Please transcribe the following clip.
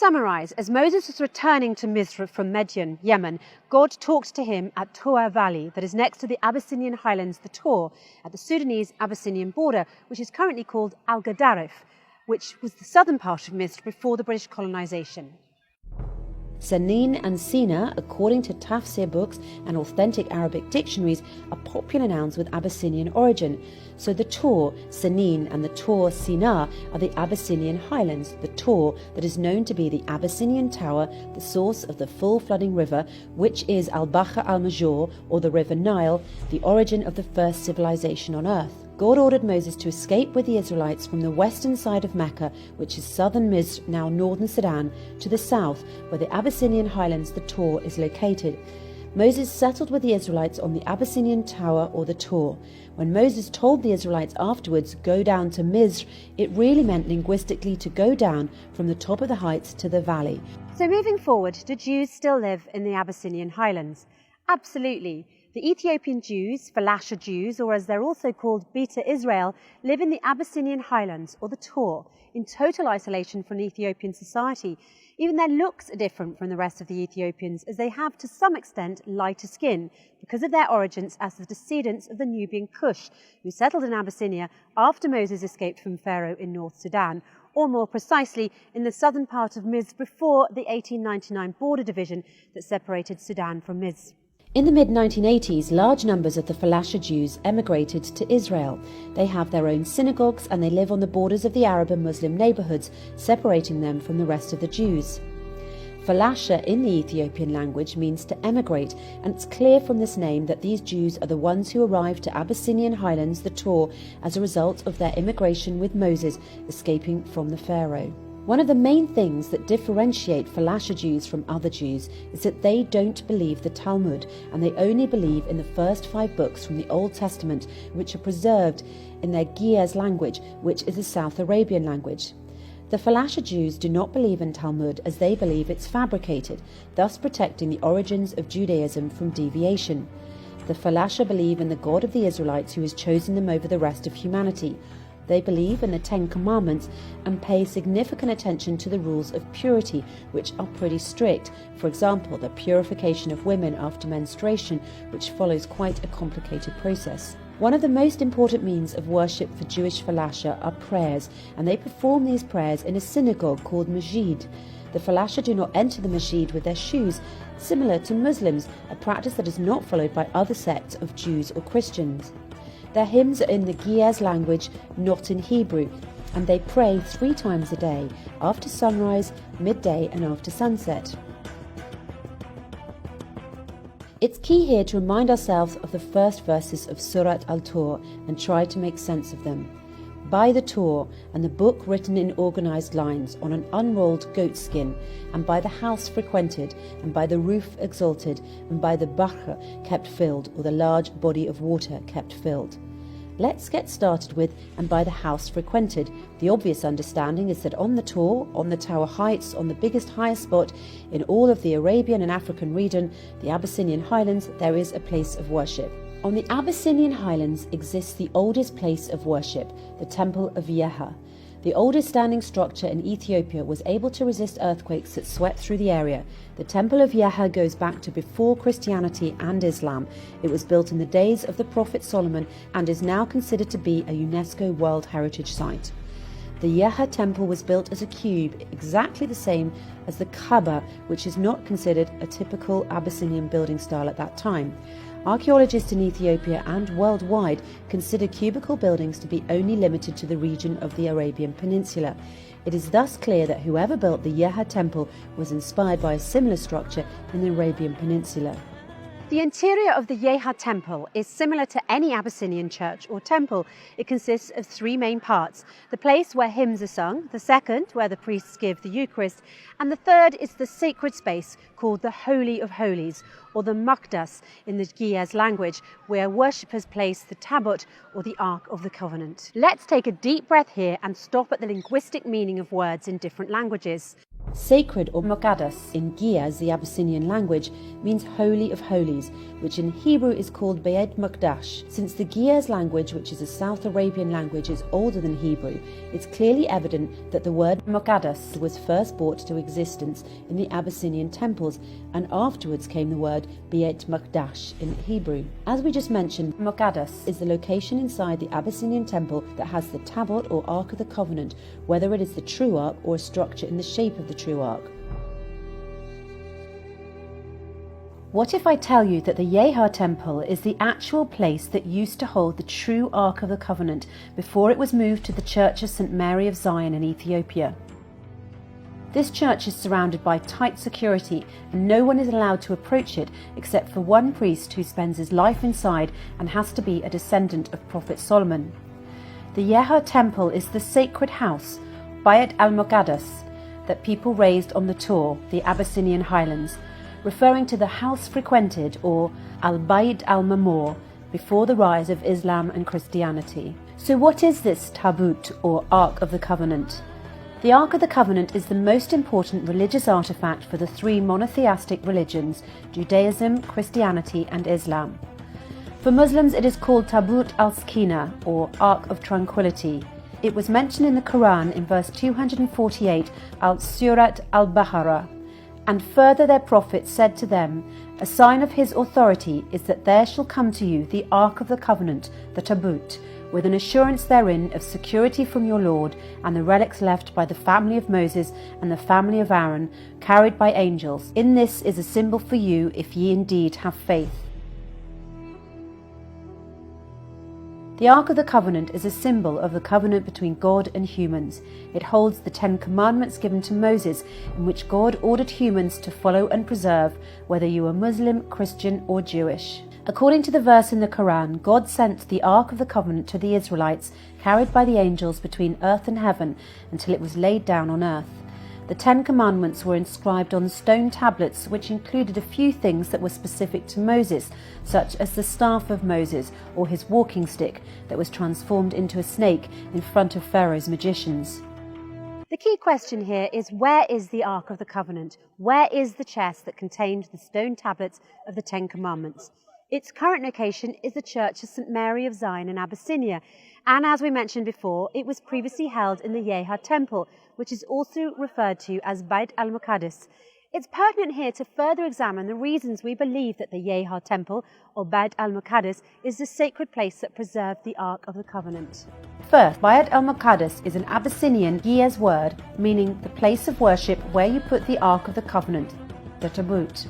summarize, as Moses was returning to Misr from Midian, Yemen, God talked to him at Tour Valley, that is next to the Abyssinian highlands, the Tour, at the Sudanese-Abyssinian border, which is currently called Al-Gadarif, which was the southern part of Misr before the British colonisation. Sanin and Sina, according to tafsir books and authentic Arabic dictionaries, are popular nouns with Abyssinian origin. So the Tour, Sanin, and the Tour, Sina, are the Abyssinian highlands, the Tour that is known to be the Abyssinian Tower, the source of the full flooding river, which is Al-Bahr al-Major, or the River Nile, the origin of the first civilization on earth. God ordered Moses to escape with the Israelites from the western side of Mecca, which is southern Misr, now northern Sudan, to the south, where the Abyssinian highlands, the Tour, is located. Moses settled with the Israelites on the Abyssinian Tower, or the Tour. When Moses told the Israelites afterwards, go down to Misr, it really meant linguistically to go down from the top of the heights to the valley. So moving forward, do Jews still live in the Abyssinian highlands? Absolutely. The Ethiopian Jews, Falasha Jews, or as they're also called, Beta Israel, live in the Abyssinian highlands, or the Tour, in total isolation from Ethiopian society. Even their looks are different from the rest of the Ethiopians, as they have to some extent lighter skin, because of their origins as the descendants of the Nubian Kush, who settled in Abyssinia after Moses escaped from Pharaoh in North Sudan, or more precisely, in the southern part of Misr before the 1899 border division that separated Sudan from Misr. In the mid-1980s, large numbers of the Falasha Jews emigrated to Israel. They have their own synagogues and they live on the borders of the Arab and Muslim neighbourhoods, separating them from the rest of the Jews. Falasha in the Ethiopian language means to emigrate, and it's clear from this name that these Jews are the ones who arrived to Abyssinian highlands, the Tour, as a result of their immigration with Moses, escaping from the Pharaoh. One of the main things that differentiate Falasha Jews from other Jews is that they don't believe the Talmud, and they only believe in the first 5 books from the Old Testament, which are preserved in their Ge'ez language, which is a South Arabian language. The Falasha Jews do not believe in Talmud, as they believe it's fabricated, thus protecting the origins of Judaism from deviation. The Falasha believe in the God of the Israelites, who has chosen them over the rest of humanity. They believe in the 10 Commandments and pay significant attention to the rules of purity, which are pretty strict. For example, the purification of women after menstruation, which follows quite a complicated process. One of the most important means of worship for Jewish Falasha are prayers, and they perform these prayers in a synagogue called Masjid. The Falasha do not enter the Masjid with their shoes, similar to Muslims, a practice that is not followed by other sects of Jews or Christians. Their hymns are in the Ge'ez language, not in Hebrew, and they pray 3 times a day, after sunrise, midday and after sunset. It's key here to remind ourselves of the first verses of Surat al-Tur and try to make sense of them. By the Tur, and the book written in organised lines on an unrolled goat skin, and by the house frequented, and by the roof exalted, and by the Bahr kept filled, or the large body of water kept filled. Let's get started with and by the house frequented. The obvious understanding is that on the Tur, on the Tower Heights, on the biggest highest spot in all of the Arabian and African region, the Abyssinian highlands, there is a place of worship. On the Abyssinian highlands exists the oldest place of worship, the Temple of Yeha. The oldest standing structure in Ethiopia was able to resist earthquakes that swept through the area. The Temple of Yeha goes back to before Christianity and Islam. It was built in the days of the Prophet Solomon and is now considered to be a UNESCO World Heritage Site. The Yeha temple was built as a cube, exactly the same as the Kaaba, which is not considered a typical Abyssinian building style at that time. Archaeologists in Ethiopia and worldwide consider cubical buildings to be only limited to the region of the Arabian Peninsula. It is thus clear that whoever built the Yeha temple was inspired by a similar structure in the Arabian Peninsula. The interior of the Yeha temple is similar to any Abyssinian church or temple. It consists of 3 main parts: the place where hymns are sung, the second where the priests give the Eucharist, and the third is the sacred space called the Holy of Holies, or the Maqdas in the Ge'ez language, where worshippers place the Tabut, or the Ark of the Covenant. Let's take a deep breath here and stop at the linguistic meaning of words in different languages. Sacred or Muqaddas in Giaz, the Abyssinian language, means Holy of Holies, which in Hebrew is called Beit Maqdash. Since the Giaz language, which is a South Arabian language, is older than Hebrew, it's clearly evident that the word Muqaddas was first brought to existence in the Abyssinian temples, and afterwards came the word Beit Maqdash in Hebrew. As we just mentioned, Muqaddas is the location inside the Abyssinian temple that has the tablet or Ark of the Covenant, whether it is the true Ark or a structure in the shape of the true Ark. What if I tell you that the Yeha temple is the actual place that used to hold the true Ark of the Covenant before it was moved to the Church of St. Mary of Zion in Ethiopia? This church is surrounded by tight security and no one is allowed to approach it except for one priest who spends his life inside and has to be a descendant of Prophet Solomon. The Yeha temple is the sacred house, Bayt al-Muqaddas, that people raised on the Tur, the Abyssinian highlands, referring to the house frequented, or al-Bayt al-Mamur, before the rise of Islam and Christianity. So what is this Tabut, or Ark of the Covenant? The Ark of the Covenant is the most important religious artifact for the three monotheistic religions, Judaism, Christianity and Islam. For Muslims it is called Tabut al-Sakina, or Ark of Tranquility. It was mentioned in the Quran in verse 248 al-Surat al-Baqarah. And further their prophet said to them, a sign of his authority is that there shall come to you the Ark of the Covenant, the Tabut, with an assurance therein of security from your Lord, and the relics left by the family of Moses and the family of Aaron, carried by angels. In this is a symbol for you, if ye indeed have faith. The Ark of the Covenant is a symbol of the covenant between God and humans. It holds the 10 commandments given to Moses, in which God ordered humans to follow and preserve, whether you were Muslim, Christian or Jewish. According to the verse in the Quran, God sent the Ark of the Covenant to the Israelites, carried by the angels between earth and heaven, until it was laid down on earth. The 10 Commandments were inscribed on stone tablets, which included a few things that were specific to Moses, such as the staff of Moses, or his walking stick, that was transformed into a snake in front of Pharaoh's magicians. The key question here is, where is the Ark of the Covenant? Where is the chest that contained the stone tablets of the 10 Commandments? Its current location is the Church of St. Mary of Zion in Abyssinia, and as we mentioned before, it was previously held in the Yeha temple, which is also referred to as Bayt al-Muqaddas. It's pertinent here to further examine the reasons we believe that the Yeha temple, or Bayt al-Muqaddas, is the sacred place that preserved the Ark of the Covenant. First, Bayt al-Muqaddas is an Abyssinian Giaz word, meaning the place of worship where you put the Ark of the Covenant, the Tabut.